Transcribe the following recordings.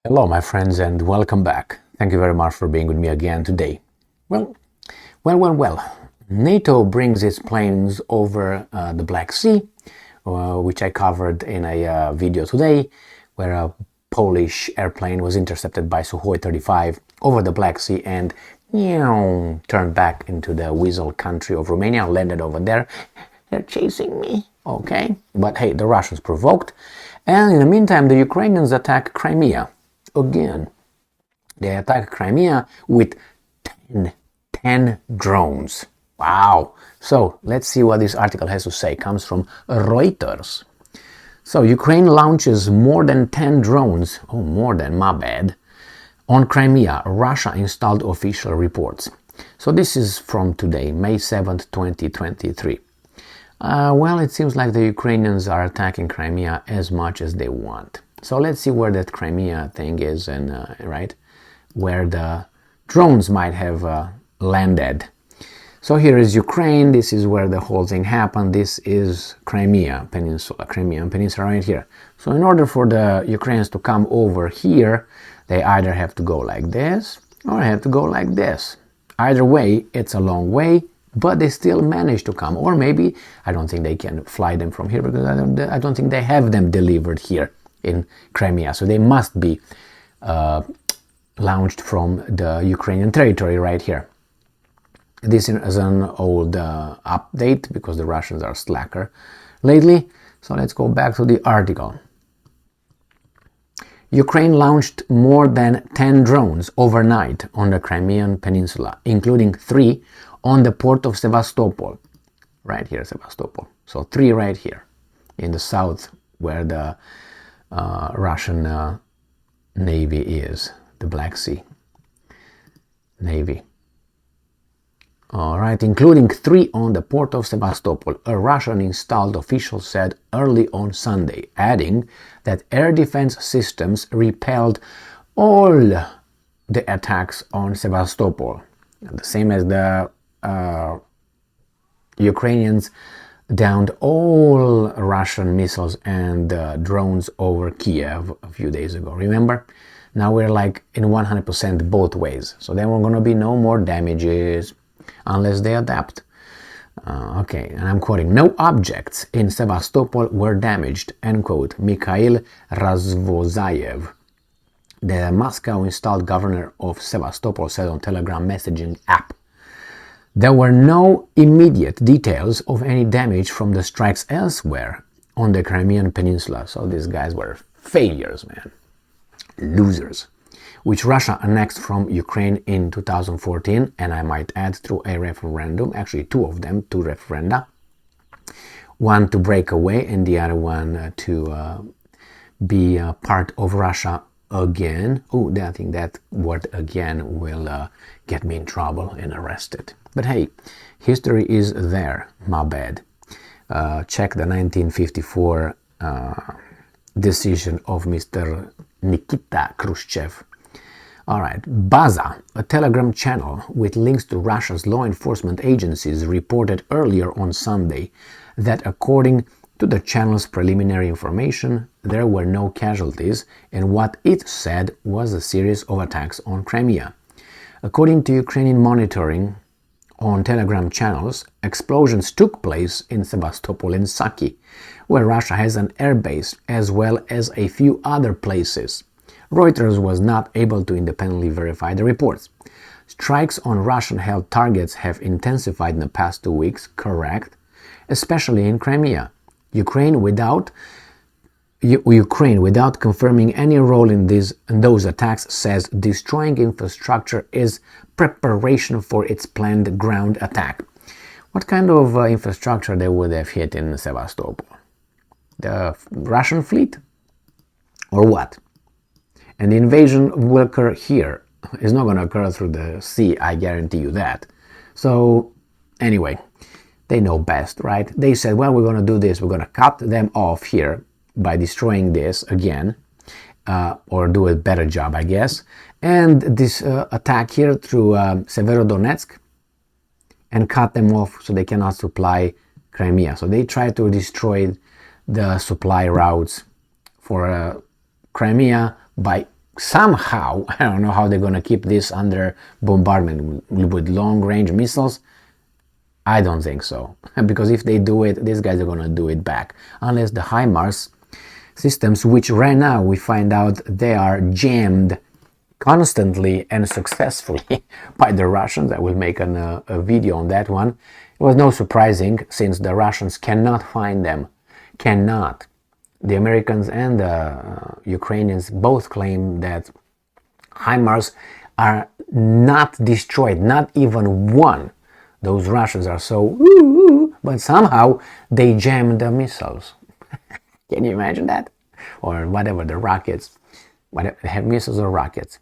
Hello, my friends, and welcome back. Thank you very much for being with me again today. Well. NATO brings its planes over the Black Sea, which I covered in a video today, where a Polish airplane was intercepted by Sukhoi 35 over the Black Sea and turned back into the weasel country of Romania, landed over there. They're chasing me, okay? But hey, the Russians provoked, and in the meantime, the Ukrainians attack Crimea. Again, they attack Crimea with 10 drones. Wow. So let's see what this article has to say. It comes from Reuters. So Ukraine launches more than 10 drones. Oh, more than, my bad. On Crimea, Russia installed official reports. So this is from today, May 7th, 2023. Well, it seems like the Ukrainians are attacking Crimea as much as they want. So let's see where that Crimea thing is and, right, where the drones might have landed. So here is Ukraine. This is where the whole thing happened. This is Crimean Peninsula right here. So in order for the Ukrainians to come over here, they either have to go like this or have to go like this. Either way, it's a long way, but they still manage to come. Or maybe, I don't think they can fly them from here because I don't think they have them delivered here in Crimea. So they must be launched from the Ukrainian territory right here. This is an old update because the Russians are slacker lately. So let's go back to the article. Ukraine launched more than 10 drones overnight on the Crimean Peninsula, including 3 on the port of Sevastopol. Right here, Sevastopol. So 3 right here in the south where the Russian Navy is, the Black Sea Navy. All right, including 3 on the port of Sevastopol, a Russian installed official said early on Sunday, adding that air defense systems repelled all the attacks on Sevastopol. The same as the Ukrainians downed all Russian missiles and drones over Kiev a few days ago. Remember? Now we're like in 100% both ways. So there were going to be no more damages unless they adapt. Okay, and I'm quoting, no objects in Sevastopol were damaged, end quote, Mikhail Razvozayev, the Moscow-installed governor of Sevastopol, said on Telegram messaging app. There were no immediate details of any damage from the strikes elsewhere on the Crimean Peninsula. So these guys were failures, man. Losers. Which Russia annexed from Ukraine in 2014, and I might add through a referendum, actually 2 of them, 2 referenda. One to break away and the other one to be part of Russia again. Oh, I think that word again will get me in trouble and arrested. But hey, history is there, my bad. Check the 1954 decision of Mr. Nikita Khrushchev. All right, Baza, a Telegram channel with links to Russia's law enforcement agencies, reported earlier on Sunday that according to the channel's preliminary information, there were no casualties in what it said was a series of attacks on Crimea. According to Ukrainian monitoring on Telegram channels, explosions took place in Sevastopol and Saki, where Russia has an airbase, as well as a few other places. Reuters was not able to independently verify the reports. Strikes on Russian-held targets have intensified in the past 2 weeks, correct, especially in Crimea. Ukraine, without confirming any role in those attacks, says destroying infrastructure is preparation for its planned ground attack. What kind of infrastructure they would have hit in Sevastopol? The Russian fleet? Or what? And the invasion will occur here. It's not going to occur through the sea, I guarantee you that. So, anyway, they know best, right? They said, well, we're going to do this. We're going to cut them off here by destroying this again, or do a better job, I guess. And this attack here through Severodonetsk and cut them off so they cannot supply Crimea. So they try to destroy the supply routes for Crimea by somehow, I don't know how they're going to keep this under bombardment with long-range missiles. I don't think so, because if they do it, these guys are going to do it back. Unless the HIMARS systems, which right now we find out they are jammed constantly and successfully by the Russians. I will make a video on that one. It was no surprising, since the Russians cannot find them. Cannot. The Americans and the Ukrainians both claim that HIMARS are not destroyed, not even one. Those Russians are so, but somehow they jammed the missiles. Can you imagine that? Or whatever, the rockets, whatever, have missiles or rockets.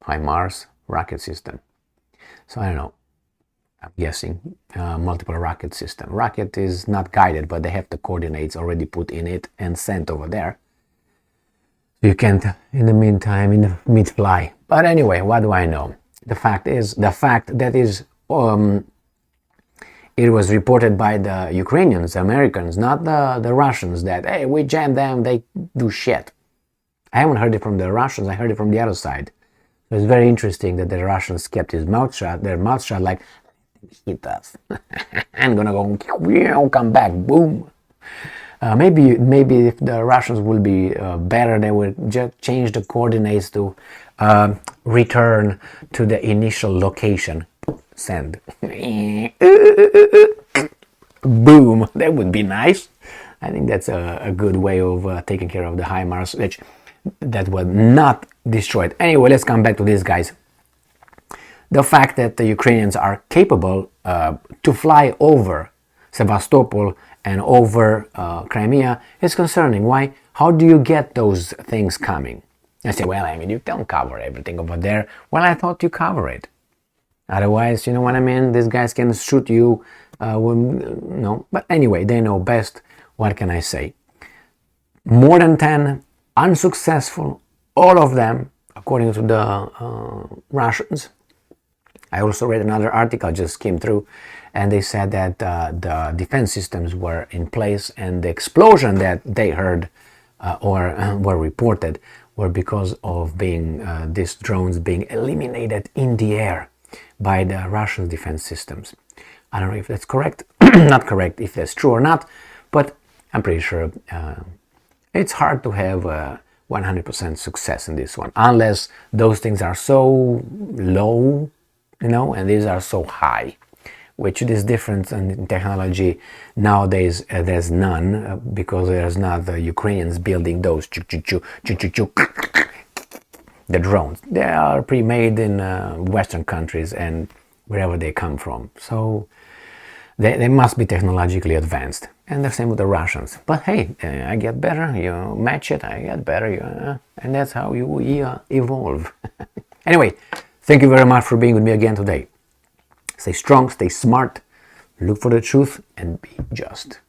HIMARS rocket system. So I don't know. I'm guessing multiple rocket system. Rocket is not guided, but they have the coordinates already put in it and sent over there. You can't, in the meantime, in the mid-fly. But anyway, what do I know? The fact that it was reported by the Ukrainians, Americans, not the Russians, that, hey, we jammed them, they do shit. I haven't heard it from the Russians, I heard it from the other side. So it's very interesting that the Russians kept their mouth shut, like, hit us. I'm gonna go, come back, boom. Maybe if the Russians will be better, they will just change the coordinates to return to the initial location. Send. Boom. That would be nice. I think that's a good way of taking care of the HIMARS, which that was not destroyed. Anyway, let's come back to these guys. The fact that the Ukrainians are capable to fly over Sevastopol and over Crimea is concerning. Why? How do you get those things coming? I say, well, I mean, you don't cover everything over there. Well, I thought you cover it. Otherwise, you know what I mean? These guys can shoot you. No, but anyway, they know best. What can I say? More than 10 unsuccessful, all of them, according to the Russians. I also read another article, just came through, and they said that the defense systems were in place, and the explosion that they heard or were reported were because of these drones being eliminated in the air by the Russian defense systems. I don't know if that's correct, not correct, if that's true or not, but I'm pretty sure it's hard to have 100% success in this one, unless those things are so low, you know, and these are so high, which is different in technology. Nowadays, there's none, because there's not the Ukrainians building those the drones. They are pre-made in Western countries and wherever they come from. So they must be technologically advanced. And the same with the Russians. But hey, I get better, you match it, I get better, and that's how you evolve. Anyway, thank you very much for being with me again today. Stay strong, stay smart, look for the truth, and be just.